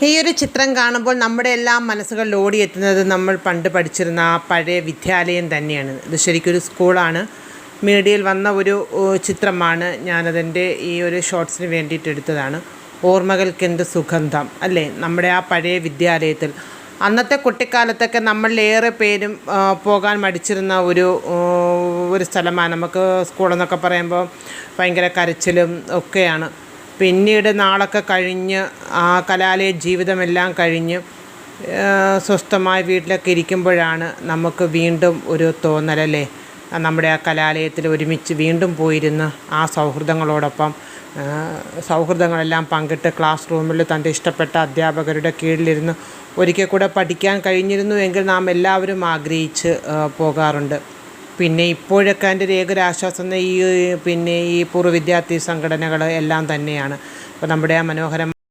ഈ ഒരു ചിത്രം കാണുമ്പോൾ നമ്മുടെ എല്ലാം മനസ്സുകളിൽ ഓടിയെത്തുന്നത് നമ്മൾ പണ്ട് പഠിച്ചിരുന്ന ആ പഴയ വിദ്യാലയം തന്നെയാണ്. ഇത് ശരിക്കൊരു സ്കൂളാണ്. മീഡിയയിൽ വന്ന ഒരു ചിത്രമാണ്. ഞാനതെൻ്റെ ഈ ഒരു ഷോർട്സിന് വേണ്ടിയിട്ട് എടുത്തതാണ്. ഓർമ്മകൾക്കെന്ത് സുഗന്ധം അല്ലേ, നമ്മുടെ ആ പഴയ വിദ്യാലയത്തിൽ. അന്നത്തെ കുട്ടിക്കാലത്തൊക്കെ നമ്മളിലേറെ പേരും പോകാൻ മടിച്ചിരുന്ന ഒരു സ്ഥലമാണ്. നമുക്ക് സ്കൂളെന്നൊക്കെ പറയുമ്പോൾ ഭയങ്കര കരച്ചിലും ഒക്കെയാണ്. പിന്നീട് നാളൊക്കെ കഴിഞ്ഞ് ആ കലാലയ ജീവിതമെല്ലാം കഴിഞ്ഞ് സ്വസ്ഥമായി വീട്ടിലൊക്കെ ഇരിക്കുമ്പോഴാണ് നമുക്ക് വീണ്ടും ഒരു തോന്നലല്ലേ, നമ്മുടെ ആ കലാലയത്തിൽ ഒരുമിച്ച് വീണ്ടും പോയിരുന്ന് ആ സൗഹൃദങ്ങളെല്ലാം പങ്കിട്ട് ക്ലാസ് റൂമിൽ തൻ്റെ ഇഷ്ടപ്പെട്ട അധ്യാപകരുടെ കീഴിലിരുന്ന് ഒരിക്കൽ കൂടെ പഠിക്കാൻ കഴിഞ്ഞിരുന്നു എങ്കിൽ നാം എല്ലാവരും ആഗ്രഹിച്ച് പോകാറുണ്ട്. പിന്നെ ഇപ്പോഴൊക്കെ എൻ്റെ ഏകൊരാശ്വാസം ഈ പൂർവ്വ വിദ്യാർത്ഥി സംഘടനകൾ എല്ലാം തന്നെയാണ്. അപ്പോൾ നമ്മുടെ ആ മനോഹരമായ